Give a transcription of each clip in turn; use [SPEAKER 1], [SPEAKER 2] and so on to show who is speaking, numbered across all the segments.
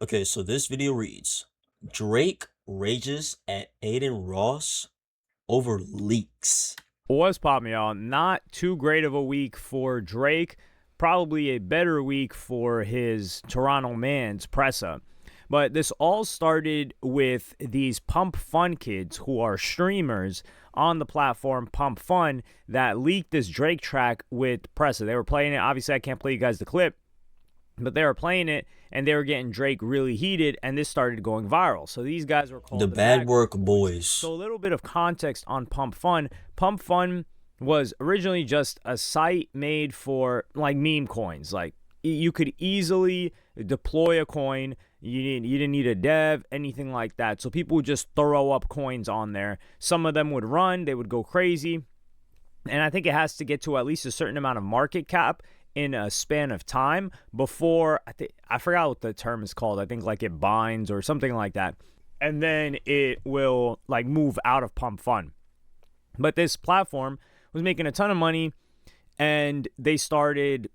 [SPEAKER 1] Okay, so this video reads, Drake rages at Adin Ross over leaks.
[SPEAKER 2] What's popping, y'all? Not too great of a week for Drake. Probably a better week for his Toronto man's Pressa. But this all started with these Pump Fun kids who are streamers on the platform Pump Fun that leaked this Drake track with Pressa. They were playing it. Obviously, I can't play you guys the clip, but they were playing it and they were getting Drake really heated, and this started going viral. So these guys were called
[SPEAKER 1] The Bad Work Boys.
[SPEAKER 2] So a little bit of context on Pump Fun. Pump Fun was originally just a site made for like meme coins. Like you could easily deploy a coin. You didn't need a dev, anything like that. So people would just throw up coins on there. Some of them would run, they would go crazy. And I think it has to get to at least a certain amount of market cap in a span of time before, I forgot what the term is called. I think like it binds or something like that. And then it will like move out of Pump Fun. But this platform was making a ton of money, and they started.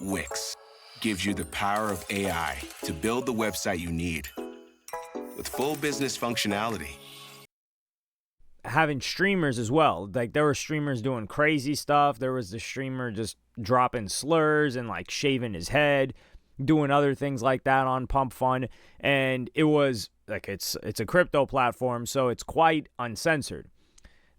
[SPEAKER 3] Wix gives you the power of AI to build the website you need with full business functionality.
[SPEAKER 2] Having streamers as well. Like there were streamers doing crazy stuff. There was the streamer just dropping slurs and like shaving his head, doing other things like that on Pump Fun. And it was like it's a crypto platform, so it's quite uncensored.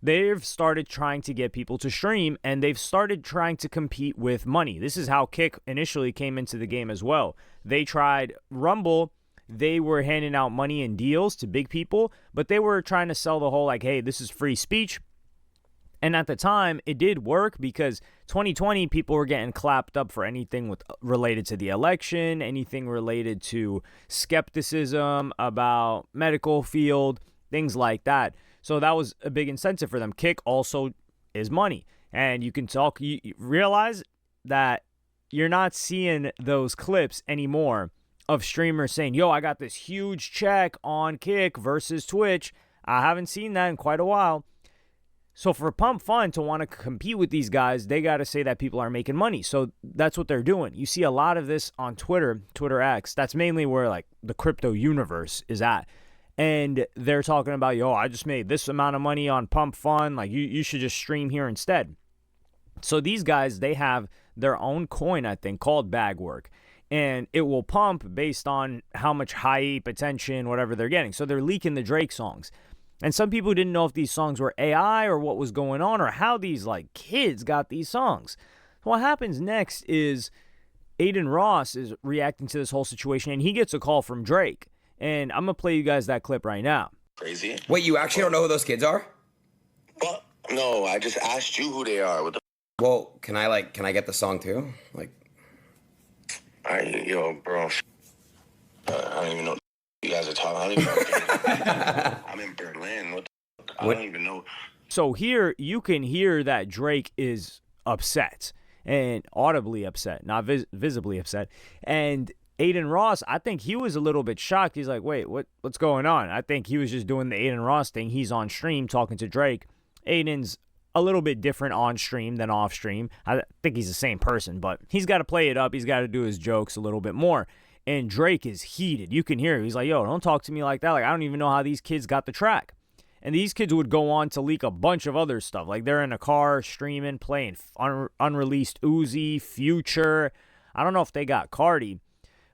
[SPEAKER 2] They've started trying to get people to stream, and they've started trying to compete with money. This is how Kick initially came into the game as well. They tried Rumble. They were handing out money and deals to big people, but they were trying to sell the whole like, hey, this is free speech. And at the time, it did work because 2020 people were getting clapped up for anything related to the election, anything related to skepticism about medical field, things like that. So that was a big incentive for them. Kick also is money. And you can talk, you realize that you're not seeing those clips anymore of streamers saying, yo, I got this huge check on Kick versus Twitch. I haven't seen that in quite a while. So for Pump Fun to want to compete with these guys, they got to say that people are making money. So that's what they're doing. You see a lot of this on Twitter X. That's mainly where like the crypto universe is at. And they're talking about, yo, I just made this amount of money on Pump Fun. Like you should just stream here instead. So these guys, they have their own coin, I think, called Bagwork. And it will pump based on how much hype, attention, whatever they're getting. So they're leaking the Drake songs. And some people didn't know if these songs were AI or what was going on or how these like kids got these songs. So what happens next is Adin Ross is reacting to this whole situation, and he gets a call from Drake. And I'm going to play you guys that clip right now.
[SPEAKER 4] Crazy.
[SPEAKER 5] Wait, you actually don't know who those kids are?
[SPEAKER 4] What? No, I just asked you who they are. What the?
[SPEAKER 5] Well, can I get the song too? Like,
[SPEAKER 4] Yo, bro. I don't even know what you guys are talking. I don't even know. I'm in Berlin. What? I don't even know.
[SPEAKER 2] So here you can hear that Drake is upset and audibly upset, not visibly upset. And Adin Ross, I think he was a little bit shocked. He's like, wait, what's going on? I think he was just doing the Adin Ross thing. He's on stream talking to Drake. Adin's a little bit different on stream than off stream. I think he's the same person, but he's got to play it up. He's got to do his jokes a little bit more. And Drake is heated. You can hear him. He's like, yo, don't talk to me like that. Like, I don't even know how these kids got the track. And these kids would go on to leak a bunch of other stuff. Like they're in a car streaming, playing unreleased Uzi, Future. I don't know if they got Cardi.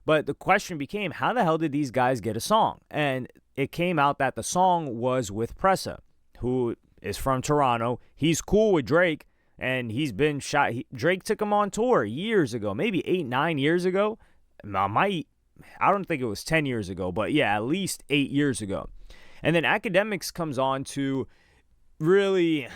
[SPEAKER 2] But the question became, how the hell did these guys get a song? And it came out that the song was with Pressa, who is from Toronto. He's cool with Drake, and he's been shot. Drake took him on tour years ago, maybe 8-9 years ago. I don't think it was 10 years ago, but yeah, at least 8 years ago. And then Academics comes on to really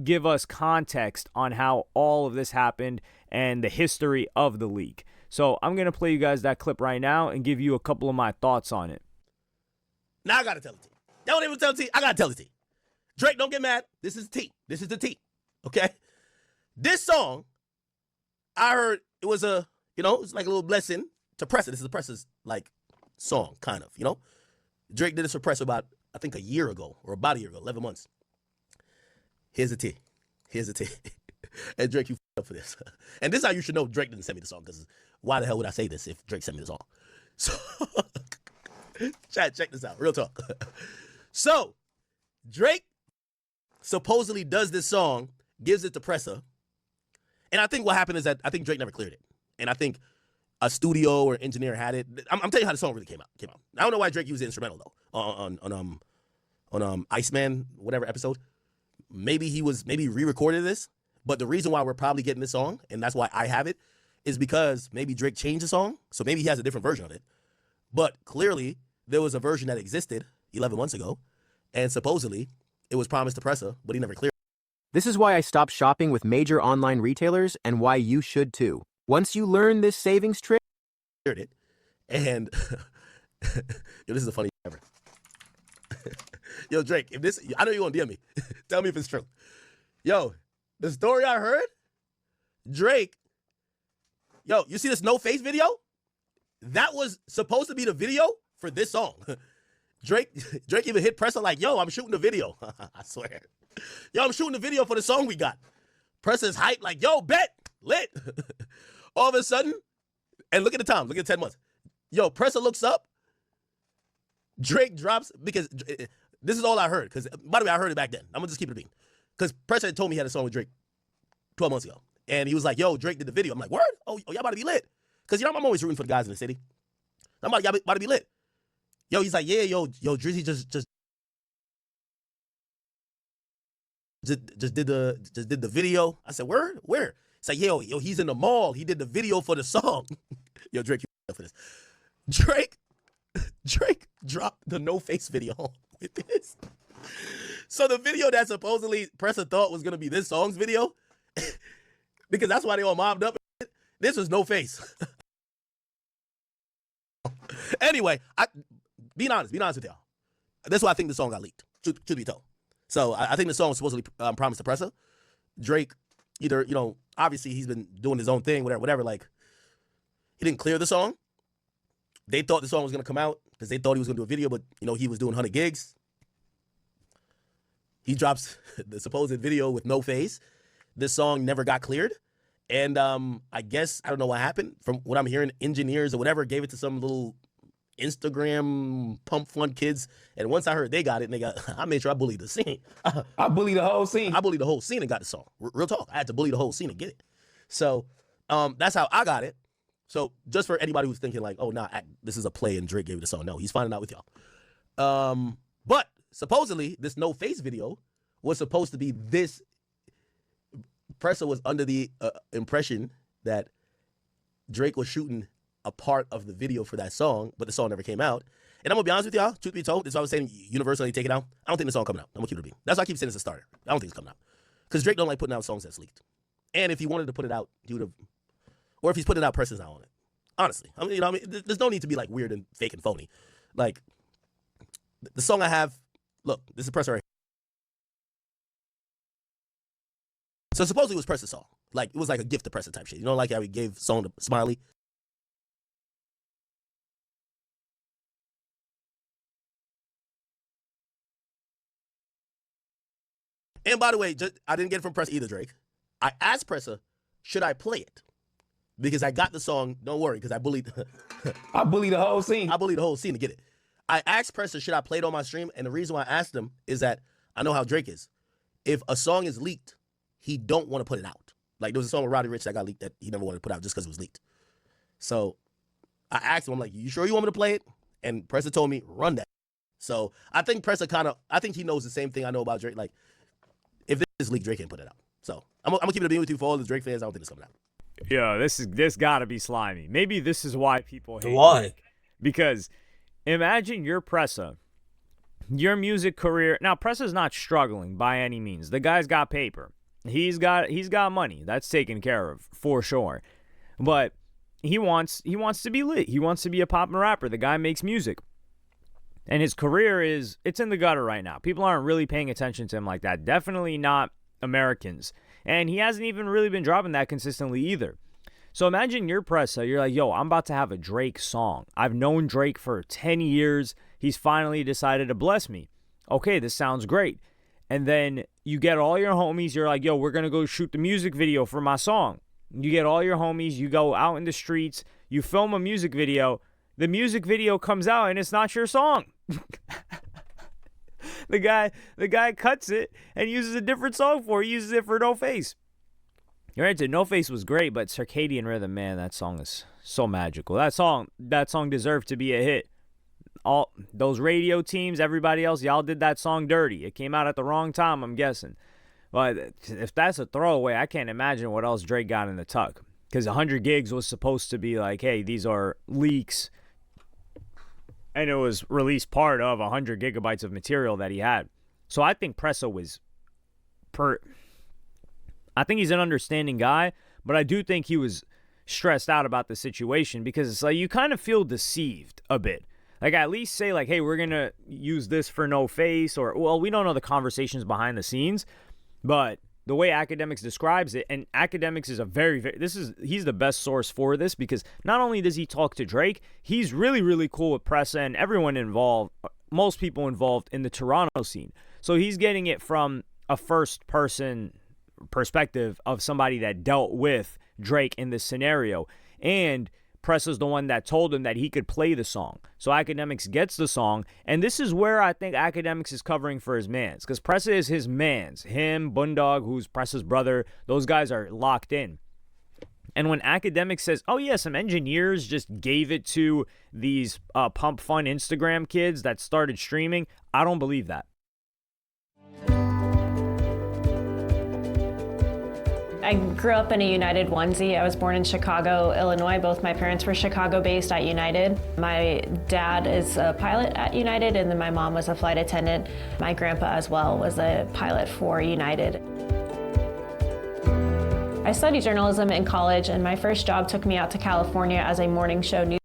[SPEAKER 2] give us context on how all of this happened and the history of the leak. So I'm going to play you guys that clip right now and give you a couple of my thoughts on it.
[SPEAKER 6] Now I got to tell the T. Don't even tell the T. I got to tell the T. Drake, don't get mad. This is the T. This is the T. Okay? This song, I heard it was it's like a little blessing to Pressa. This is the Pressa's like song, kind of, Drake did this for Pressa about, I think, a year ago or about a year ago, 11 months. Here's the T. Here's the T. And Drake, you up for this. And this is how you should know Drake didn't send me the song, because why the hell would I say this if Drake sent me the song? So, chat, check this out. Real talk. So, Drake supposedly does this song, gives it to Pressa. And I think what happened is that I think Drake never cleared it. And I think a studio or engineer had it. I'm telling you how the song really came out. I don't know why Drake used the instrumental though on Iceman, whatever episode. Maybe he re-recorded this. But the reason why we're probably getting this song, and that's why I have it, is because maybe Drake changed the song. So maybe he has a different version of it. But clearly, there was a version that existed 11 months ago. And supposedly, it was promised to Pressa, but he never cleared
[SPEAKER 7] This is why I stopped shopping with major online retailers and why you should too. Once you learn this savings trick,
[SPEAKER 6] it. And yo, this is the funniest ever. Yo, Drake, if this, I know you won't DM me. Tell me if it's true. Yo, the story I heard, Drake, yo, you see this No Face video? That was supposed to be the video for this song. Drake even hit Pressa like, yo, I'm shooting the video. I swear. Yo, I'm shooting the video for the song we got. Pressa's hype like, yo, bet, lit. All of a sudden, and look at the time, look at 10 months. Yo, Pressa looks up, Drake drops, because this is all I heard, because, by the way, I heard it back then. I'm going to just keep it a bean. Because Pressa had told me he had a song with Drake 12 months ago. And he was like, yo, Drake did the video. I'm like, word? Oh, y'all about to be lit. Because, I'm always rooting for the guys in the city. Y'all about to be lit. Yo, he's like, yeah, yo, Drizzy just did the video. I said, word? Where? It's like, yo, he's in the mall. He did the video for the song. Yo, Drake, you for this. Drake dropped the No Face video with this. So the video that supposedly Pressa thought was gonna be this song's video, because that's why they all mobbed up. This was No Face. Anyway, being honest with y'all. That's why I think the song got leaked. Truth be told. So I think the song was supposedly promised to Pressa. Drake, either, obviously he's been doing his own thing, whatever. Like, he didn't clear the song. They thought the song was gonna come out because they thought he was gonna do a video, but he was doing 100 gigs. He drops the supposed video with No Face. This song never got cleared. And I guess, I don't know what happened. From what I'm hearing, engineers or whatever gave it to some little Instagram pump fun kids. And once I heard they got it, I made sure I bullied the scene.
[SPEAKER 5] I bullied the whole scene.
[SPEAKER 6] I bullied the whole scene and got the song. Real talk. I had to bully the whole scene and get it. So that's how I got it. So just for anybody who's thinking like, oh, this is a play and Drake gave it the song. No, he's finding out with y'all. But supposedly this No Face video was supposed to be this. Pressa was under the impression that Drake was shooting a part of the video for that song, but the song never came out. And I'm going to be honest with y'all, truth be told, this is why I was saying universally take it out. I don't think the song coming out. I'm going to keep it a beat. That's why I keep saying it's a starter. I don't think it's coming out. Because Drake don't like putting out songs that's leaked. And if he wanted to put it out, he would have, or if he's putting it out, Pressa's not on it. Honestly. There's no need to be like weird and fake and phony. Like, the song I have, look, this is Pressa right here. So supposedly it was Pressa's song. Like, it was like a gift to Pressa type shit. Like how he gave song to Smiley? And by the way, I didn't get it from Pressa either, Drake. I asked Pressa, should I play it? Because I got the song, don't worry, because I bullied.
[SPEAKER 5] I bullied the whole scene.
[SPEAKER 6] I bullied the whole scene to get it. I asked Pressa, should I play it on my stream? And the reason why I asked him is that I know how Drake is. If a song is leaked, he don't want to put it out. Like, there was a song with Roddy Ricch that got leaked that he never wanted to put out just because it was leaked. So I asked him, I'm like, you sure you want me to play it? And Pressa told me, run that. So I think Pressa I think he knows the same thing I know about Drake. Like, if this is leaked, Drake can't put it out. So I'm going to keep it a bean with you for all the Drake fans. I don't think it's coming out.
[SPEAKER 2] Yo, this gotta be slimy. Maybe this is why people hate
[SPEAKER 1] Why?
[SPEAKER 2] Drake. Because imagine you're Pressa. Your music career. Now, Pressa's not struggling by any means. The guy's got paper. He's got money. That's taken care of for sure. But he wants to be lit. He wants to be a pop rapper. The guy makes music. And his career it's in the gutter right now. People aren't really paying attention to him like that. Definitely not Americans. And he hasn't even really been dropping that consistently either. So imagine you're Pressa. You're like, yo, I'm about to have a Drake song. I've known Drake for 10 years. He's finally decided to bless me. Okay, this sounds great. And then you get all your homies. You're like, yo, we're going to go shoot the music video for my song. You get all your homies. You go out in the streets. You film a music video. the music video comes out and it's not your song. The guy cuts it and uses a different song for it. He uses it for No Face. You're right, No Face was great, but Circadian Rhythm, man, that song is so magical. That song deserved to be a hit. All those radio teams, everybody else, y'all did that song dirty. It came out at the wrong time, I'm guessing. But if that's a throwaway, I can't imagine what else Drake got in the tuck. Because 100 gigs was supposed to be like, hey, these are leaks. And it was released part of 100 gigabytes of material that he had. So I think Pressa was I think he's an understanding guy, but I do think he was stressed out about the situation because it's like you kind of feel deceived a bit. Like at least say like, hey, we're going to use this for No Face, or, well, we don't know the conversations behind the scenes, but the way Academics describes it, and Academics is he's the best source for this because not only does he talk to Drake, he's really, really cool with Pressa and everyone involved, most people involved in the Toronto scene. So he's getting it from a first person perspective of somebody that dealt with Drake in this scenario. And Pressa's the one that told him that he could play the song. So Academics gets the song, and this is where I think Academics is covering for his mans, because Pressa is his mans. Him, Bundog, who's Pressa's brother, those guys are locked in. And when Academics says, oh yeah, some engineers just gave it to these Pump Fun Instagram kids that started streaming, I don't believe that.
[SPEAKER 8] I grew up in a United onesie. I was born in Chicago, Illinois. Both my parents were Chicago-based at United. My dad is a pilot at United, and then my mom was a flight attendant. My grandpa as well was a pilot for United. I studied journalism in college, and my first job took me out to California as a morning show news.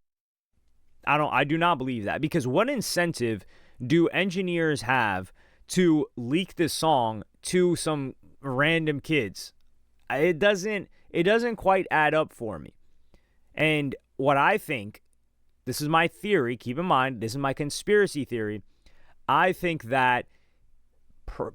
[SPEAKER 2] I do not believe that, because what incentive do engineers have to leak this song to some random kids? It doesn't quite add up for me. And what I think, this is my theory, keep in mind, this is my conspiracy theory. I think that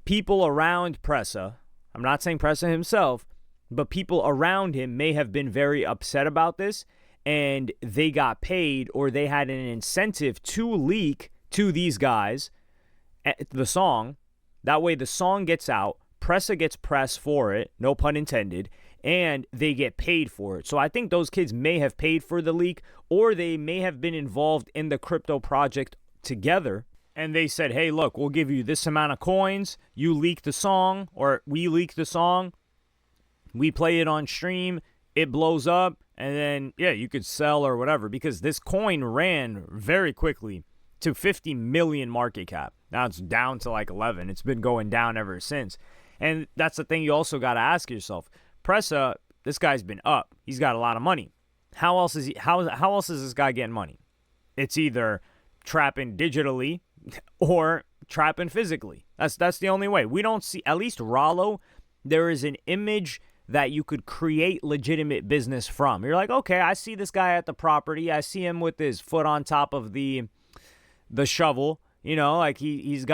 [SPEAKER 2] people around Pressa, I'm not saying Pressa himself, but people around him may have been very upset about this, and they got paid or they had an incentive to leak to these guys the song. That way the song gets out. Pressa gets press for it, no pun intended, and they get paid for it. So I think those kids may have paid for the leak, or they may have been involved in the crypto project together, and they said, hey, look, we'll give you this amount of coins, you leak the song, or we leak the song, we play it on stream, it blows up, and then, yeah, you could sell or whatever, because this coin ran very quickly to 50 million market cap. Now it's down to like 11. It's been going down ever since. And that's the thing you also got to ask yourself. Pressa, this guy's been up. He's got a lot of money. How else is this guy getting money? It's either trapping digitally or trapping physically. That's the only way. We don't see, at least Rollo, there is an image that you could create legitimate business from. You're like, okay, I see this guy at the property. I see him with his foot on top of the shovel. You know, like he's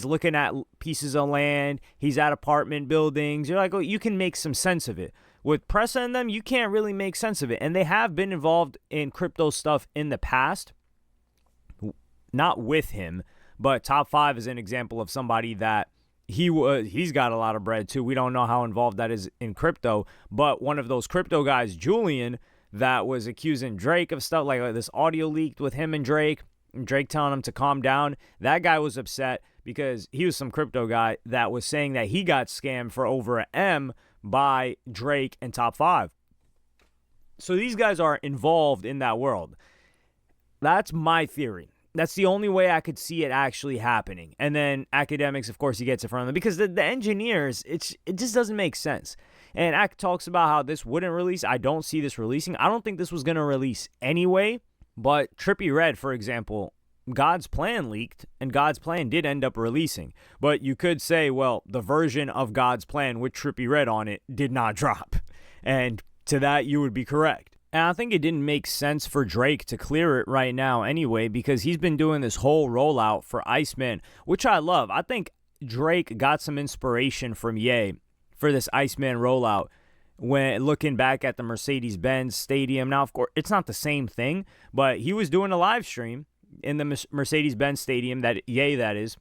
[SPEAKER 2] looking at pieces of land. He's at apartment buildings. You're like, oh, you can make some sense of it. With Pressa and them, you can't really make sense of it. And they have been involved in crypto stuff in the past. Not with him, but Top 5 is an example of somebody that he's got a lot of bread too. We don't know how involved that is in crypto, but one of those crypto guys, Julian, that was accusing Drake of stuff like this audio leaked with him and Drake telling him to calm down. That guy was upset because he was some crypto guy that was saying that he got scammed for over an M by Drake and Top 5. So these guys are involved in that world. That's my theory. That's the only way I could see it actually happening. And then Academics, of course, he gets it from them because the engineers, it just doesn't make sense. And Ack talks about how this wouldn't release. I don't see this releasing. I don't think this was going to release anyway. But Trippie Redd, for example, God's Plan leaked, and God's Plan did end up releasing. But you could say, well, the version of God's Plan with Trippie Redd on it did not drop. And to that, you would be correct. And I think it didn't make sense for Drake to clear it right now anyway, because he's been doing this whole rollout for Iceman, which I love. I think Drake got some inspiration from Ye for this Iceman rollout. when looking back at the Mercedes-Benz Stadium. Now, of course, it's not the same thing, but he was doing a live stream in the Mercedes-Benz Stadium, that is,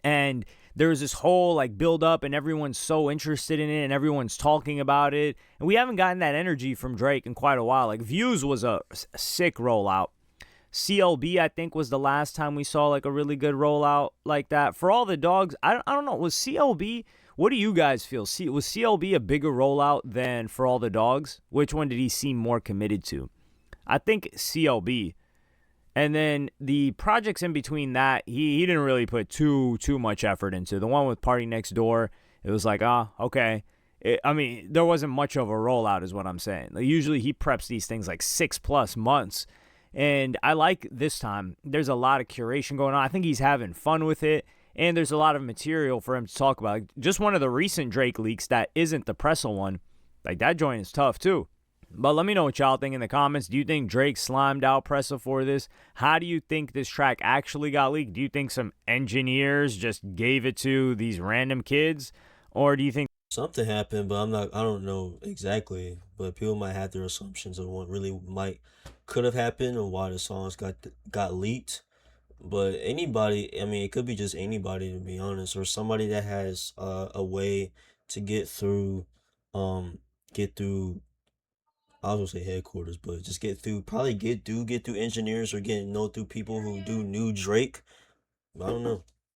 [SPEAKER 2] and there was this whole like build up, and everyone's so interested in it, and everyone's talking about it, and we haven't gotten that energy from Drake in quite a while. Like Views was a sick rollout. CLB, I think, was the last time we saw like a really good rollout like that. For All the Dogs, I don't know. Was CLB? What do you guys feel? Was CLB a bigger rollout than For All the Dogs? Which one did he seem more committed to? I think CLB. And then the projects in between that, he didn't really put too much effort into. The one with Party Next Door, it was like, okay. There wasn't much of a rollout is what I'm saying. Like, usually he preps these things like 6+ months. And I like this time, there's a lot of curation going on. I think he's having fun with it. And there's a lot of material for him to talk about. Like, just one of the recent Drake leaks that isn't the Pressel one. Like, that joint is tough too. But let me know what y'all think in the comments. Do you think Drake slimed out Pressel for this? How do you think this track actually got leaked? Do you think some engineers just gave it to these random kids? Or do you think
[SPEAKER 1] something happened, but I don't know exactly, but people might have their assumptions of what really could have happened or why the songs got leaked. But anybody, it could be just anybody, to be honest, or somebody that has a way to get through I was gonna say headquarters, but just get through engineers, or through people who do new Drake. I don't know.